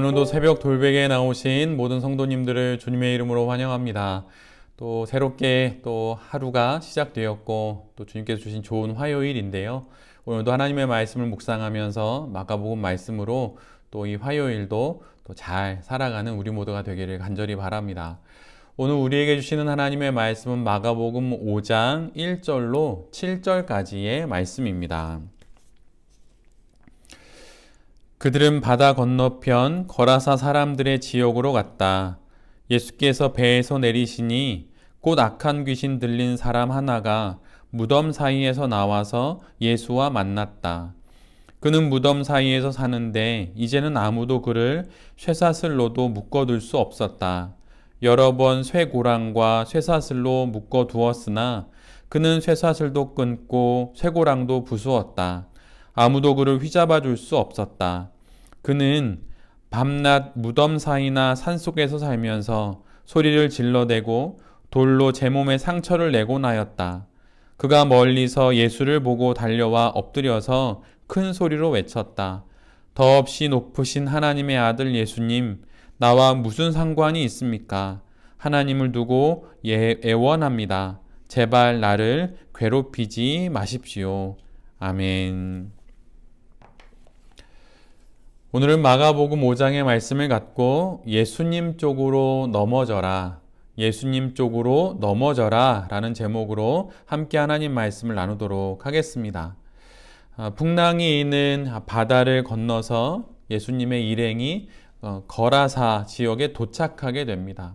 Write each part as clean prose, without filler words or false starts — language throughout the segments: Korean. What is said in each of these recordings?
오늘도 새벽 돌베개에 나오신 모든 성도님들을 주님의 이름으로 환영합니다. 또 새롭게 또 하루가 시작되었고 또 주님께서 주신 좋은 화요일인데요. 오늘도 하나님의 말씀을 묵상하면서 마가복음 말씀으로 또 이 화요일도 또 잘 살아가는 우리 모두가 되기를 간절히 바랍니다. 오늘 우리에게 주시는 하나님의 말씀은 마가복음 5장 1절로 7절까지의 말씀입니다. 그들은 바다 건너편 거라사 사람들의 지역으로 갔다. 예수께서 배에서 내리시니 곧 악한 귀신 들린 사람 하나가 무덤 사이에서 나와서 예수와 만났다. 그는 무덤 사이에서 사는데 이제는 아무도 그를 쇠사슬로도 묶어둘 수 없었다. 여러 번 쇠고랑과 쇠사슬로 묶어두었으나 그는 쇠사슬도 끊고 쇠고랑도 부수었다. 아무도 그를 휘잡아 줄 수 없었다. 그는 밤낮 무덤 사이나 산속에서 살면서 소리를 질러대고 돌로 제 몸에 상처를 내곤 하였다. 그가 멀리서 예수를 보고 달려와 엎드려서 큰 소리로 외쳤다. 더없이 높으신 하나님의 아들 예수님, 나와 무슨 상관이 있습니까? 하나님을 두고 애원합니다. 제발 나를 괴롭히지 마십시오. 아멘. 오늘은 마가복음 5장의 말씀을 갖고 예수님 쪽으로 넘어져라, 예수님 쪽으로 넘어져라 라는 제목으로 함께 하나님 말씀을 나누도록 하겠습니다. 풍랑이 있는 바다를 건너서 예수님의 일행이 거라사 지역에 도착하게 됩니다.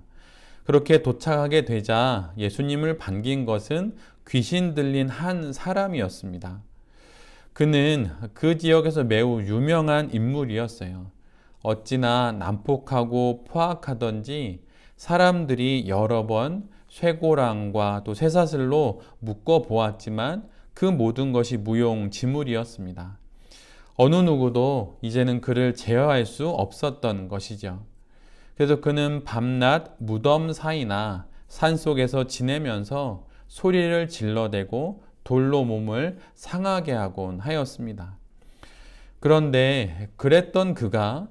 그렇게 도착하게 되자 예수님을 반긴 것은 귀신 들린 한 사람이었습니다. 그는 그 지역에서 매우 유명한 인물이었어요. 어찌나 난폭하고 포악하던지 사람들이 여러 번 쇠고랑과 또 쇠사슬로 묶어 보았지만 그 모든 것이 무용지물이었습니다. 어느 누구도 이제는 그를 제어할 수 없었던 것이죠. 그래서 그는 밤낮 무덤 사이나 산속에서 지내면서 소리를 질러대고 돌로 몸을 상하게 하곤 하였습니다. 그런데 그랬던 그가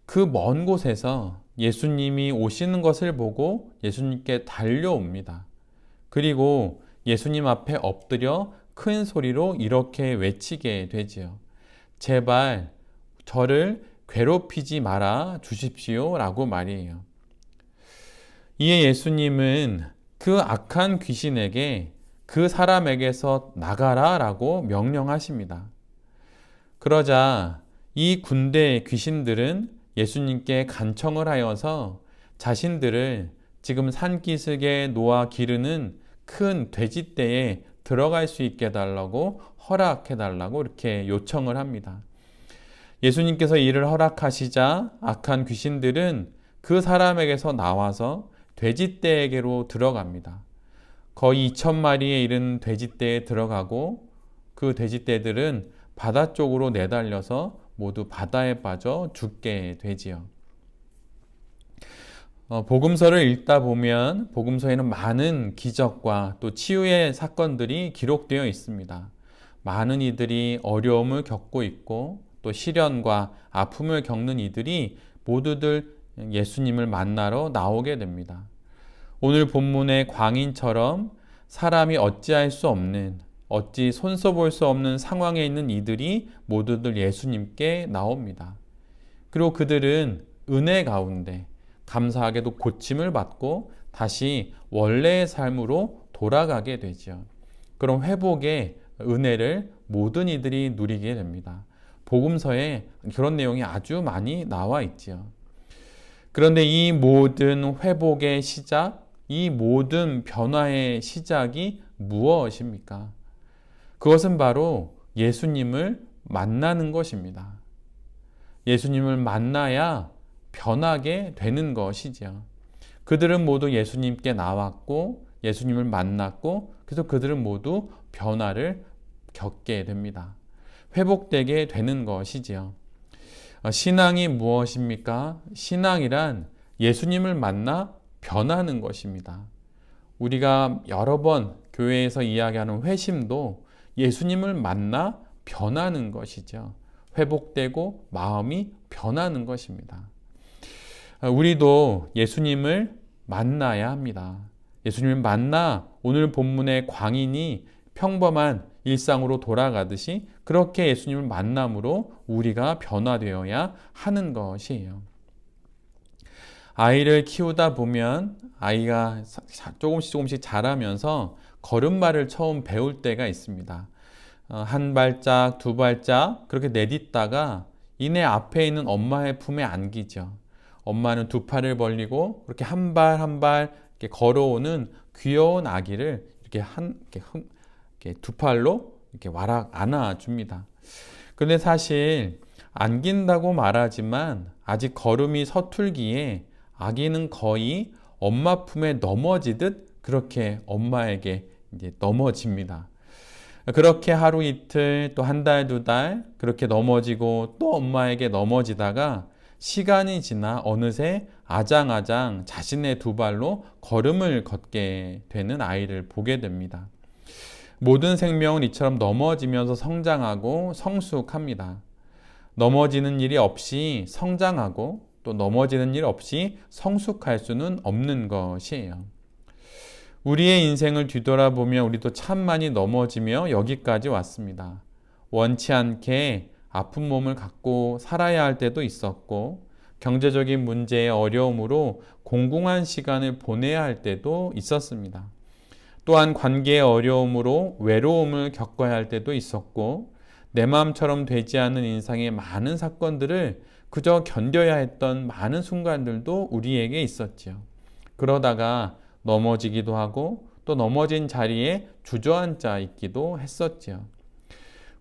그 먼 곳에서 예수님이 오시는 것을 보고 예수님께 달려옵니다. 그리고 예수님 앞에 엎드려 큰 소리로 이렇게 외치게 되지요. 제발 저를 괴롭히지 말아 주십시오 라고 말이에요. 이에 예수님은 그 악한 귀신에게 그 사람에게서 나가라 라고 명령하십니다. 그러자 이 군대의 귀신들은 예수님께 간청을 하여서 자신들을 지금 산기슭에 놓아 기르는 큰 돼지떼에 들어갈 수 있게 해달라고 허락해달라고 이렇게 요청을 합니다. 예수님께서 이를 허락하시자 악한 귀신들은 그 사람에게서 나와서 돼지떼에게로 들어갑니다. 거의 2,000마리에 이른 돼지떼에 들어가고 그 돼지떼들은 바다 쪽으로 내달려서 모두 바다에 빠져 죽게 되지요. 복음서를 읽다 보면 복음서에는 많은 기적과 또 치유의 사건들이 기록되어 있습니다. 많은 이들이 어려움을 겪고 있고 또 시련과 아픔을 겪는 이들이 모두들 예수님을 만나러 나오게 됩니다. 오늘 본문의 광인처럼 사람이 어찌할 수 없는, 어찌 손써볼 수 없는 상황에 있는 이들이 모두들 예수님께 나옵니다. 그리고 그들은 은혜 가운데 감사하게도 고침을 받고 다시 원래의 삶으로 돌아가게 되죠. 그런 회복의 은혜를 모든 이들이 누리게 됩니다. 복음서에 그런 내용이 아주 많이 나와 있지요. 그런데 이 모든 회복의 시작, 이 모든 변화의 시작이 무엇입니까? 그것은 바로 예수님을 만나는 것입니다. 예수님을 만나야 변하게 되는 것이죠. 그들은 모두 예수님께 나왔고 예수님을 만났고 그래서 그들은 모두 변화를 겪게 됩니다. 회복되게 되는 것이지요. 신앙이 무엇입니까? 신앙이란 예수님을 만나 변하는 것입니다. 우리가 여러 번 교회에서 이야기하는 회심도 예수님을 만나 변하는 것이죠. 회복되고 마음이 변하는 것입니다. 우리도 예수님을 만나야 합니다. 예수님을 만나 오늘 본문의 광인이 평범한 일상으로 돌아가듯이 그렇게 예수님을 만남으로 우리가 변화되어야 하는 것이에요. 아이를 키우다 보면 아이가 조금씩 자라면서 걸음마를 처음 배울 때가 있습니다. 한 발짝, 두 발짝 그렇게 내딛다가 이내 앞에 있는 엄마의 품에 안기죠. 엄마는 두 팔을 벌리고 그렇게 한 발 한 발 걸어오는 귀여운 아기를 이렇게 두 팔로 이렇게 와락 안아줍니다. 그런데 사실 안긴다고 말하지만 아직 걸음이 서툴기에 아기는 거의 엄마 품에 넘어지듯 그렇게 엄마에게 이제 넘어집니다. 그렇게 하루 이틀 또 한 달, 두 달 그렇게 넘어지고 또 엄마에게 넘어지다가 시간이 지나 어느새 아장아장 자신의 두 발로 걸음을 걷게 되는 아이를 보게 됩니다. 모든 생명은 이처럼 넘어지면서 성장하고 성숙합니다. 넘어지는 일이 없이 성장하고 또 넘어지는 일 없이 성숙할 수는 없는 것이에요. 우리의 인생을 뒤돌아보면 우리도 참 많이 넘어지며 여기까지 왔습니다. 원치 않게 아픈 몸을 갖고 살아야 할 때도 있었고, 경제적인 문제의 어려움으로 공공한 시간을 보내야 할 때도 있었습니다. 또한 관계의 어려움으로 외로움을 겪어야 할 때도 있었고, 내 마음처럼 되지 않는 인생의 많은 사건들을 그저 견뎌야 했던 많은 순간들도 우리에게 있었지요. 그러다가 넘어지기도 하고 또 넘어진 자리에 주저앉아 있기도 했었지요.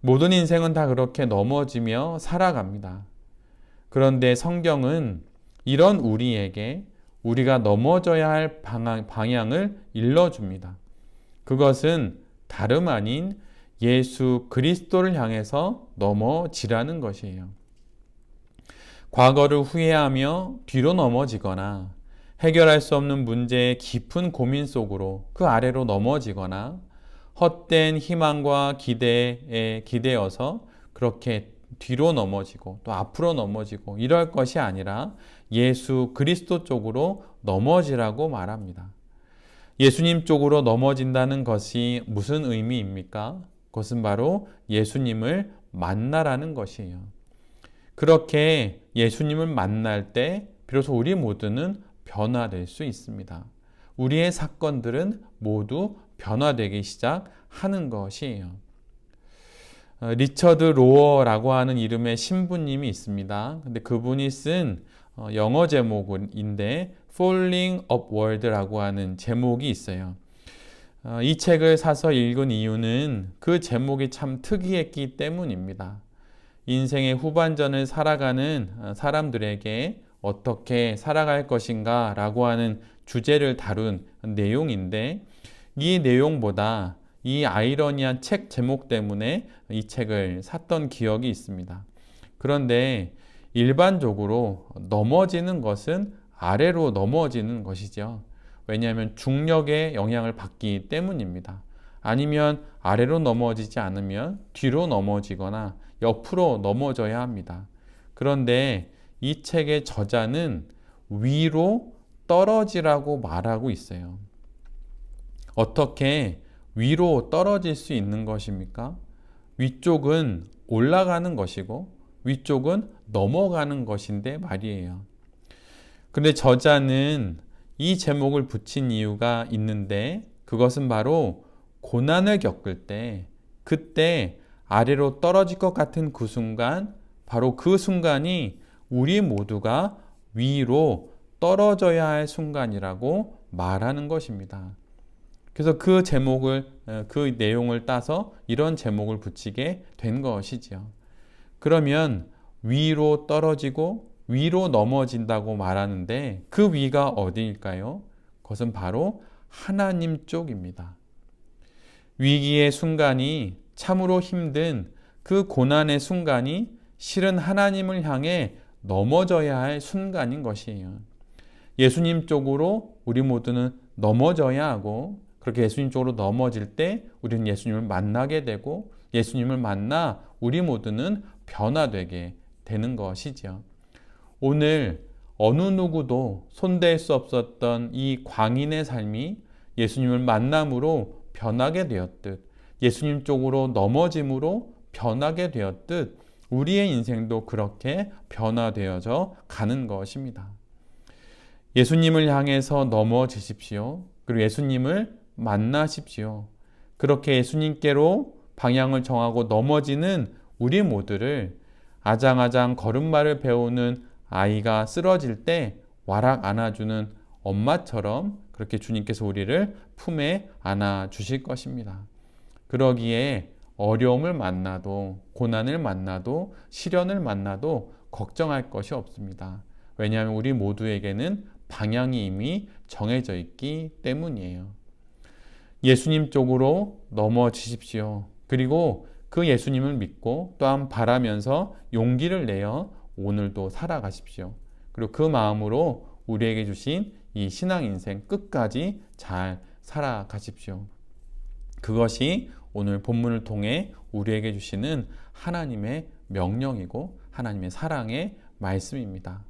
모든 인생은 다 그렇게 넘어지며 살아갑니다. 그런데 성경은 이런 우리에게 우리가 넘어져야 할 방향을 일러줍니다. 그것은 다름 아닌 예수 그리스도를 향해서 넘어지라는 것이에요. 과거를 후회하며 뒤로 넘어지거나 해결할 수 없는 문제의 깊은 고민 속으로 그 아래로 넘어지거나 헛된 희망과 기대에 기대어서 그렇게 뒤로 넘어지고 또 앞으로 넘어지고 이럴 것이 아니라 예수 그리스도 쪽으로 넘어지라고 말합니다. 예수님 쪽으로 넘어진다는 것이 무슨 의미입니까? 그것은 바로 예수님을 만나라는 것이에요. 그렇게 예수님을 만날 때 비로소 우리 모두는 변화될 수 있습니다. 우리의 사건들은 모두 변화되기 시작하는 것이에요. 리처드 로어라고 하는 이름의 신부님이 있습니다. 근데 그분이 쓴 영어 제목인데 Falling Upward라고 하는 제목이 있어요. 이 책을 사서 읽은 이유는 그 제목이 참 특이했기 때문입니다. 인생의 후반전을 살아가는 사람들에게 어떻게 살아갈 것인가 라고 하는 주제를 다룬 내용인데 이 내용보다 이 아이러니한 책 제목 때문에 이 책을 샀던 기억이 있습니다. 그런데 일반적으로 넘어지는 것은 아래로 넘어지는 것이죠. 왜냐하면 중력의 영향을 받기 때문입니다. 아니면 아래로 넘어지지 않으면 뒤로 넘어지거나 옆으로 넘어져야 합니다. 그런데 이 책의 저자는 위로 떨어지라고 말하고 있어요. 어떻게 위로 떨어질 수 있는 것입니까? 위쪽은 올라가는 것이고 위쪽은 넘어가는 것인데 말이에요. 근데 저자는 이 제목을 붙인 이유가 있는데 그것은 바로 고난을 겪을 때 그때 아래로 떨어질 것 같은 그 순간 바로 그 순간이 우리 모두가 위로 떨어져야 할 순간이라고 말하는 것입니다. 그래서 그 내용을 따서 이런 제목을 붙이게 된 것이지요. 그러면 위로 떨어지고 위로 넘어진다고 말하는데 그 위가 어디일까요? 그것은 바로 하나님 쪽입니다. 위기의 순간이 참으로 힘든 그 고난의 순간이 실은 하나님을 향해 넘어져야 할 순간인 것이에요. 예수님 쪽으로 우리 모두는 넘어져야 하고 그렇게 예수님 쪽으로 넘어질 때 우리는 예수님을 만나게 되고 예수님을 만나 우리 모두는 변화되게 되는 것이죠. 오늘 어느 누구도 손댈 수 없었던 이 광인의 삶이 예수님을 만남으로 변하게 되었듯, 예수님 쪽으로 넘어짐으로 변하게 되었듯 우리의 인생도 그렇게 변화되어져 가는 것입니다. 예수님을 향해서 넘어지십시오. 그리고 예수님을 만나십시오. 그렇게 예수님께로 방향을 정하고 넘어지는 우리 모두를 아장아장 걸음마를 배우는 아이가 쓰러질 때 와락 안아주는 엄마처럼 그렇게 주님께서 우리를 품에 안아주실 것입니다. 그러기에 어려움을 만나도, 고난을 만나도, 시련을 만나도 걱정할 것이 없습니다. 왜냐하면 우리 모두에게는 방향이 이미 정해져 있기 때문이에요. 예수님 쪽으로 넘어지십시오. 그리고 그 예수님을 믿고 또한 바라면서 용기를 내어 오늘도 살아가십시오. 그리고 그 마음으로 우리에게 주신 이 신앙 인생 끝까지 잘 살아가십시오. 그것이 오늘 본문을 통해 우리에게 주시는 하나님의 명령이고 하나님의 사랑의 말씀입니다.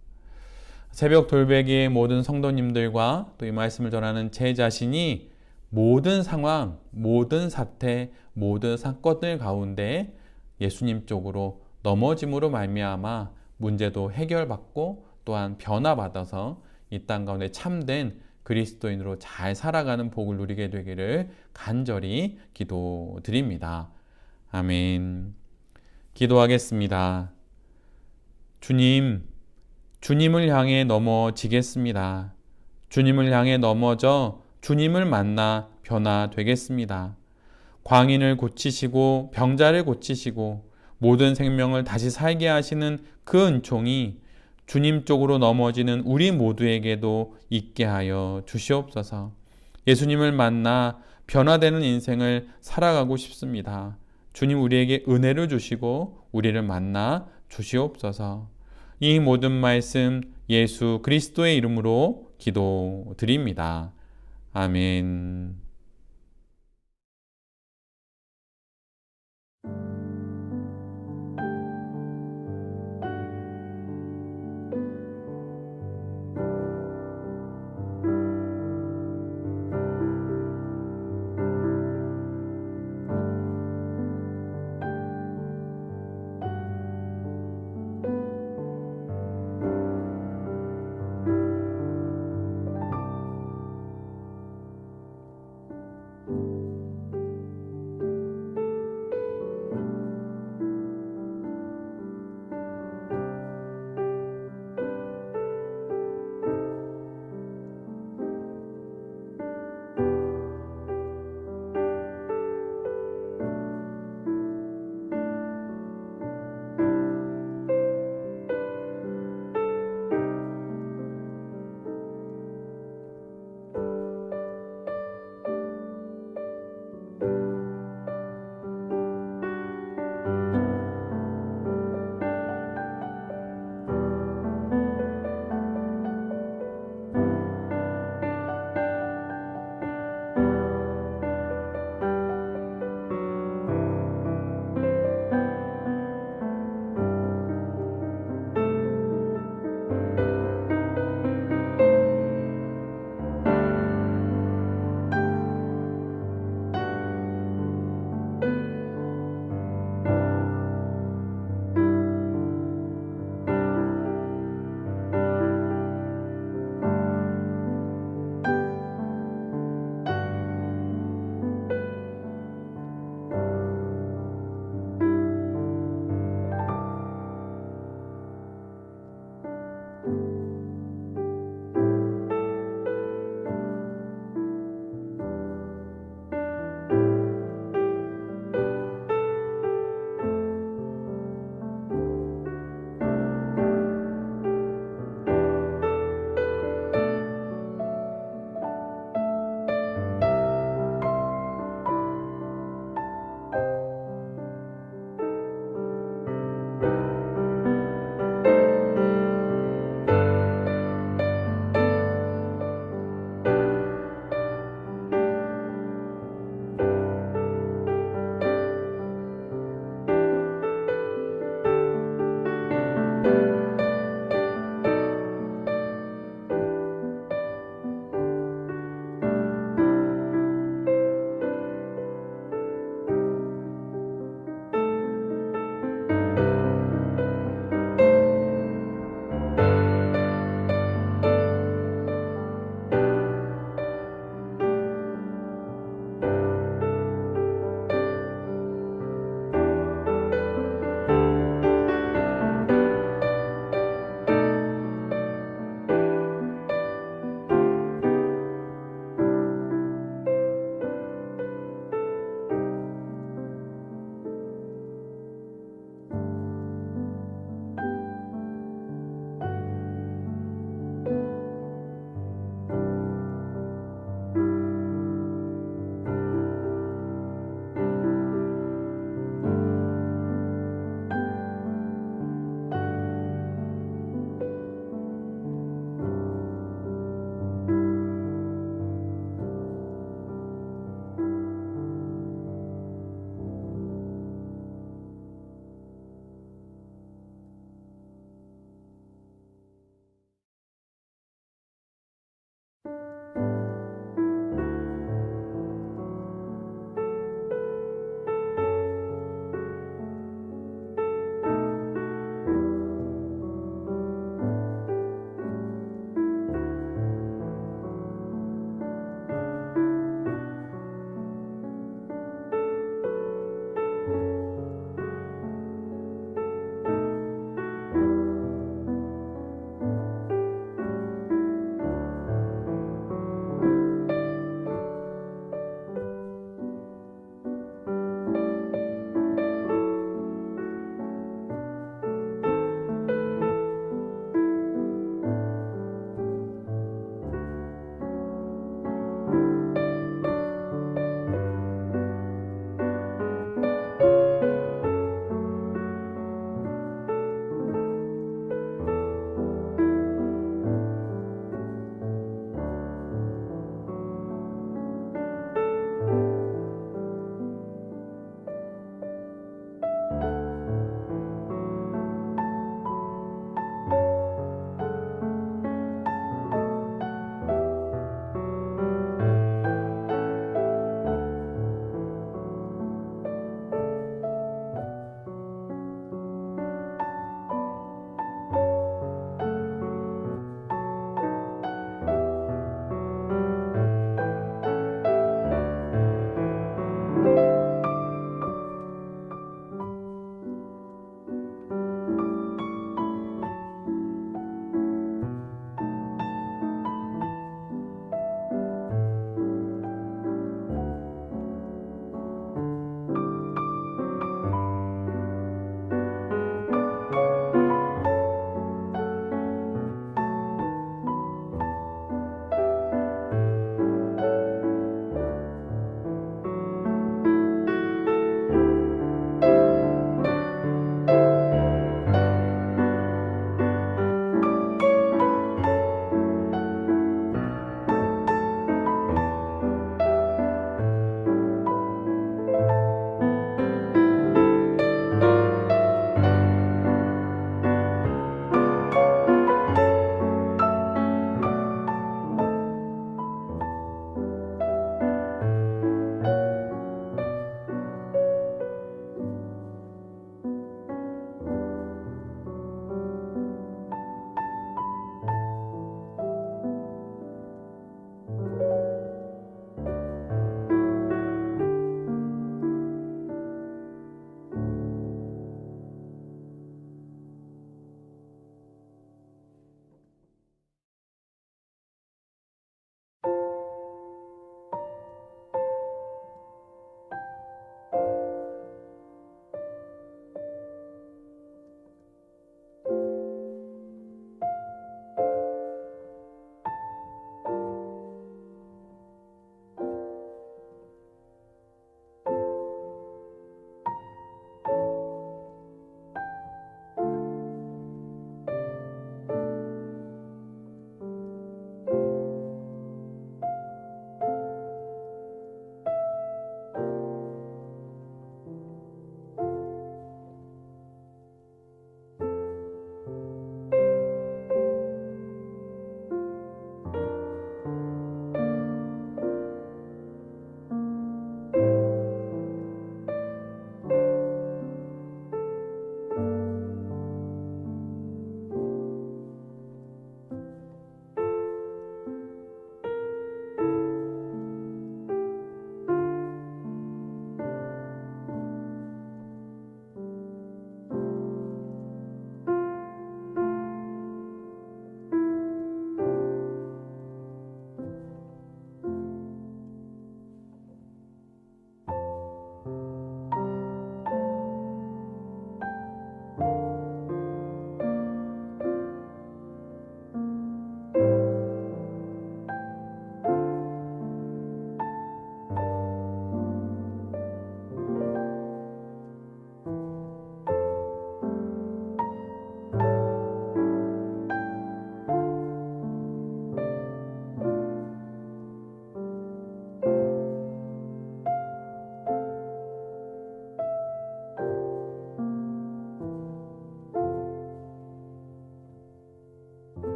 새벽 돌베기의 모든 성도님들과 또 이 말씀을 전하는 제 자신이 모든 상황, 모든 사태, 모든 사건들 가운데 예수님 쪽으로 넘어짐으로 말미암아 문제도 해결받고 또한 변화받아서 이 땅 가운데 참된 그리스도인으로 잘 살아가는 복을 누리게 되기를 간절히 기도드립니다. 아멘. 기도하겠습니다. 주님을 향해 넘어지겠습니다. 주님을 향해 넘어져 주님을 만나 변화되겠습니다. 광인을 고치시고 병자를 고치시고 모든 생명을 다시 살게 하시는 그 은총이 주님 쪽으로 넘어지는 우리 모두에게도 있게 하여 주시옵소서. 예수님을 만나 변화되는 인생을 살아가고 싶습니다. 주님 우리에게 은혜를 주시고 우리를 만나 주시옵소서. 이 모든 말씀 예수 그리스도의 이름으로 기도드립니다. 아멘.